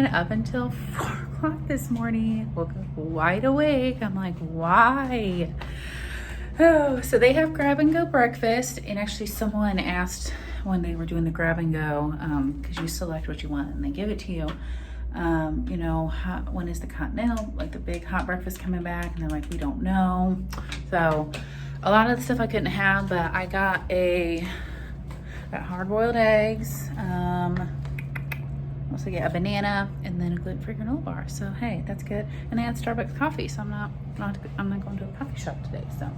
been up until 4 o'clock this morning. Woke up wide awake. I'm like, why? Oh, so they have grab and go breakfast. And actually someone asked when they were doing the grab and go, because you select what you want and they give it to you. You know, when is the continental, like the big hot breakfast coming back? And they're like, we don't know. So a lot of the stuff I couldn't have, but I got hard-boiled eggs, also get a banana, and then a gluten-free granola bar. So hey, that's good. And they had Starbucks coffee, so I'm not going to a coffee shop today. So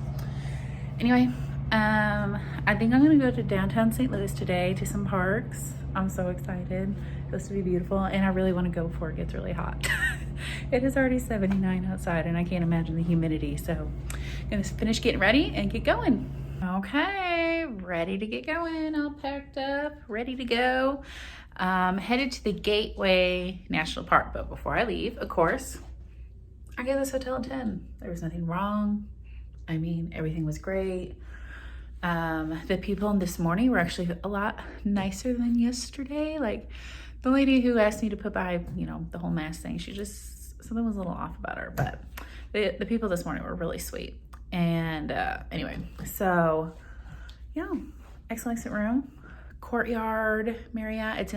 anyway, I think I'm gonna go to downtown St. Louis today to some parks. I'm so excited. It's supposed to be beautiful, and I really want to go before it gets really hot. It is already 79 outside, and I can't imagine the humidity. So I'm gonna finish getting ready and get going. Okay, ready to get going. All packed up, ready to go. Headed to the Gateway National Park, but before I leave, of course, I gave this hotel a 10. There was nothing wrong. I mean, everything was great. The people this morning were actually a lot nicer than yesterday. Like the lady who asked me to put by, you know, the whole mask thing, something was a little off about her, but the people this morning were really sweet. And anyway, so yeah, excellent room, courtyard, Marriott.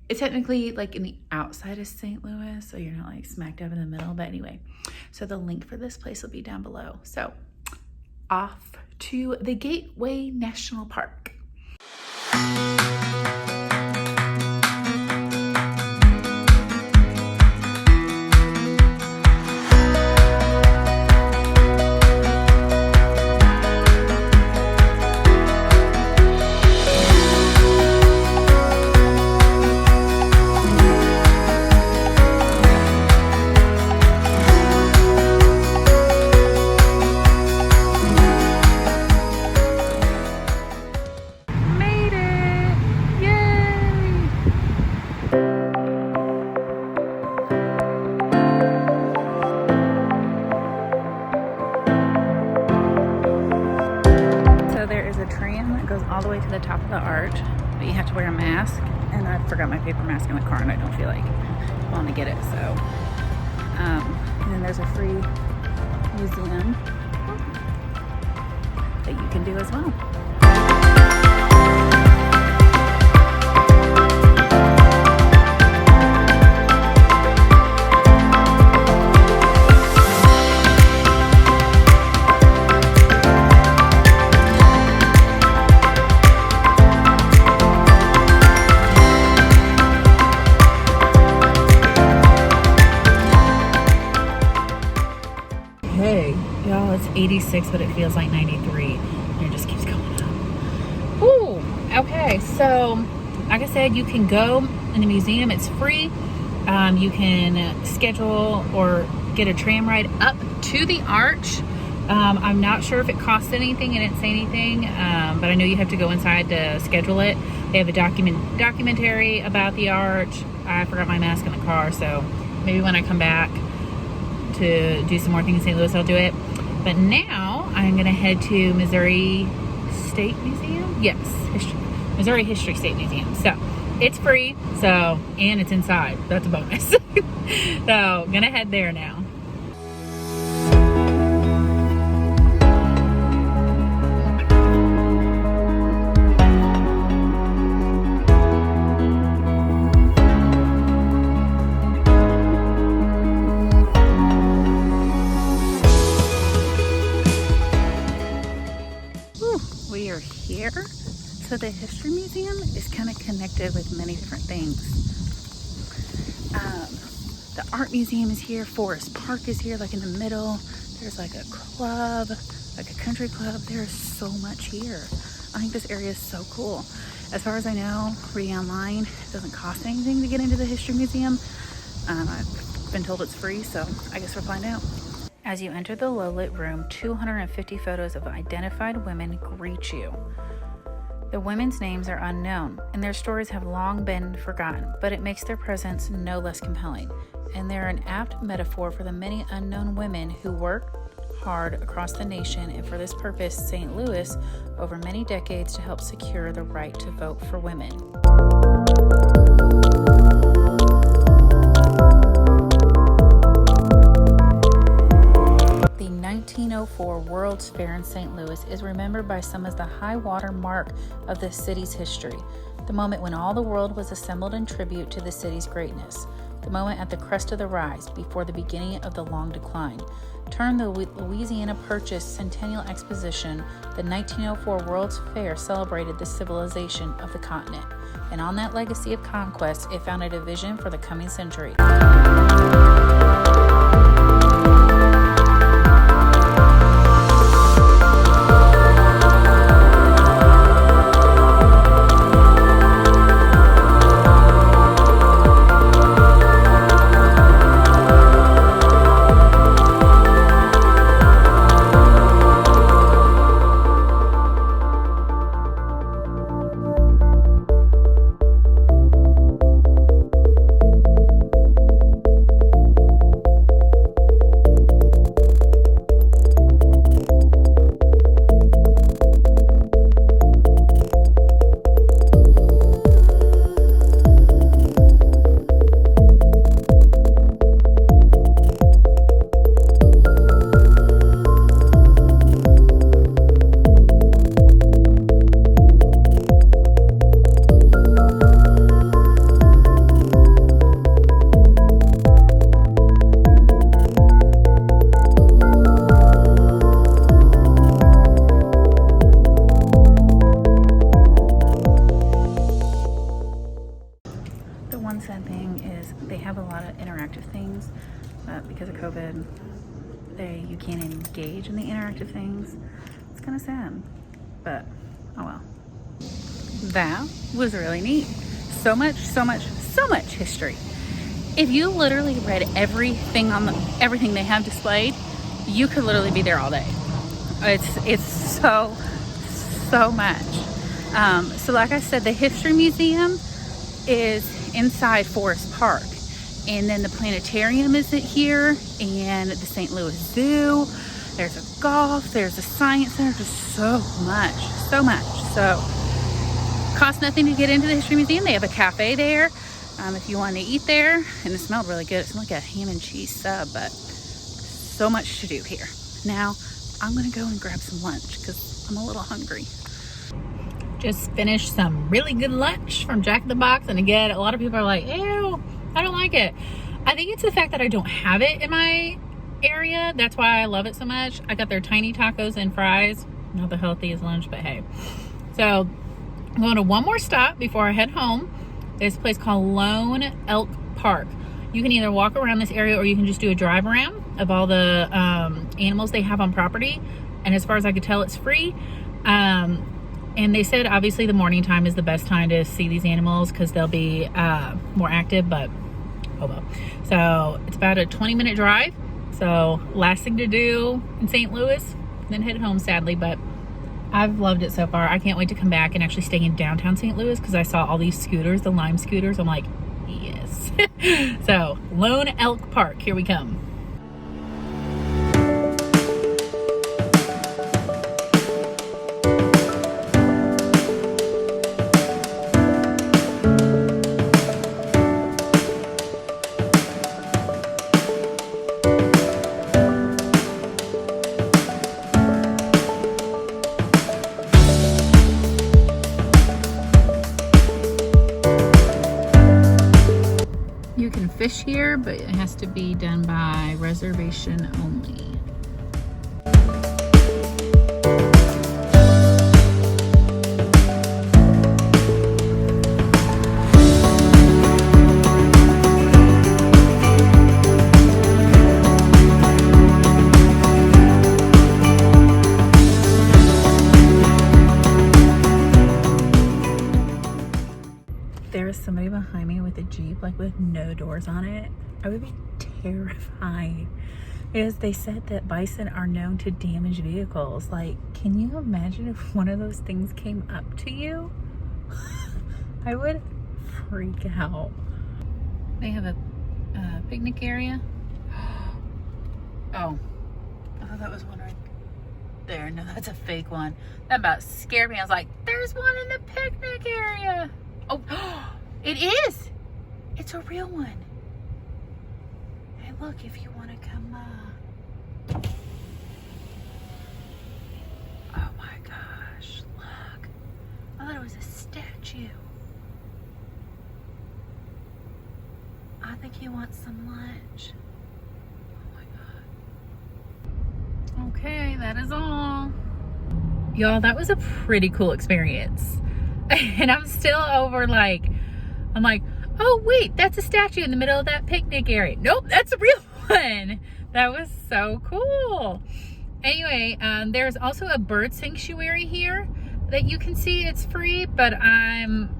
It's technically like in the outside of St. Louis, so you're not like smack dab in the middle. But anyway, so the link for this place will be down below. So off to the Gateway National Park. All the way to the top of the arch, but you have to wear a mask, and I forgot my paper mask in the car and I don't feel like wanting to get it. So and then there's a free museum that you can do as well. Hey, y'all, it's 86, but it feels like 93. And it just keeps going up. Ooh, okay. So, like I said, you can go in the museum. It's free. You can schedule or get a tram ride up to the arch. I'm not sure if it costs anything. I didn't say anything, but I know you have to go inside to schedule it. They have a documentary about the arch. I forgot my mask in the car, so maybe when I come back to do some more things in St. Louis, I'll do it. But now I'm gonna head to Missouri State Museum. Yes, Missouri History State Museum. So it's free, and it's inside. That's a bonus. So gonna head there now. We are here. So the History Museum is kind of connected with many different things. The Art Museum is here. Forest Park is here, like in the middle. There's like a club, like a country club. There's so much here. I think this area is so cool. As far as I know, reading online, it doesn't cost anything to get into the History Museum. I've been told it's free, so I guess we'll find out. As you enter the low-lit room, 250 photos of identified women greet you. The women's names are unknown, and their stories have long been forgotten, but it makes their presence no less compelling, and they're an apt metaphor for the many unknown women who worked hard across the nation, and for this purpose, St. Louis, over many decades to help secure the right to vote for women. Fair in St. Louis is remembered by some as the high water mark of the city's history, the moment when all the world was assembled in tribute to the city's greatness, the moment at the crest of the rise before the beginning of the long decline. Termed the Louisiana Purchase Centennial Exposition, the 1904 World's Fair celebrated the civilization of the continent, and on that legacy of conquest, it founded a vision for the coming century. Because of COVID, you can't engage in the interactive things. It's kind of sad, but oh well. That was really neat. So much history. If you literally read everything everything they have displayed, you could literally be there all day. It's so much. So like I said, the History Museum is inside Forest Park. And then the planetarium is here, and the St. Louis Zoo. There's a golf, there's a science center, just so much. So, costs nothing to get into the History Museum. They have a cafe there if you want to eat there. And it smelled really good. It smelled like a ham and cheese sub, but so much to do here. Now, I'm gonna go and grab some lunch because I'm a little hungry. Just finished some really good lunch from Jack in the Box. And again, a lot of people are like, ew, I don't like it. I think it's the fact that I don't have it in my area. That's why I love it so much. I got their tiny tacos and fries. Not the healthiest lunch, but hey. So I'm going to one more stop before I head home. There's a place called Elk Park. You can either walk around this area or you can just do a drive around of all the animals they have on property. And as far as I could tell, it's free. And they said obviously the morning time is the best time to see these animals because they'll be more active, but oh well. So it's about a 20-minute drive. So last thing to do in St. Louis, then head home sadly, but I've loved it so far. I can't wait to come back and actually stay in downtown St. Louis because I saw all these scooters, the Lime scooters. I'm like, yes. So Lone Elk Park, here we come. Fish here, but it has to be done by reservation only. There is somebody behind me with a Jeep, like with no doors on it. I would be terrified because they said that bison are known to damage vehicles. Like, can you imagine if one of those things came up to you? I would freak out. They have a picnic area. Oh, I thought that was one right there. No, that's a fake one. That about scared me. I was like, there's one in the picnic area. Oh, it is. It's a real one. Hey, look, if you want to come, my gosh, look. I thought it was a statue. I think he wants some lunch. Oh my God. Okay, that is all. Y'all, that was a pretty cool experience. And I'm still over like, I'm like, oh wait, that's a statue in the middle of that picnic area. Nope, that's a real one. That was so cool. Anyway, there's also a bird sanctuary here that you can see. It's free, but I'm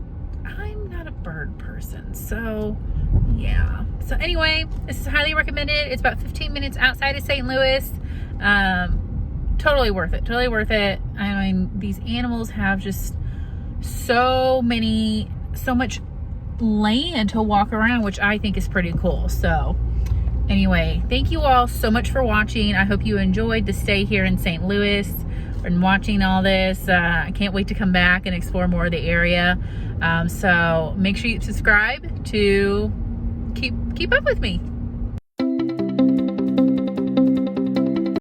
not a bird person, so yeah. So anyway, this is highly recommended. It's about 15 minutes outside of St. Louis. Totally worth it. Totally worth it. I mean, these animals have just so much land to walk around, which I think is pretty cool. So anyway, thank you all so much for watching. I hope you enjoyed the stay here in St. Louis and watching all this. I can't wait to come back and explore more of the area. So make sure you subscribe to keep up with me.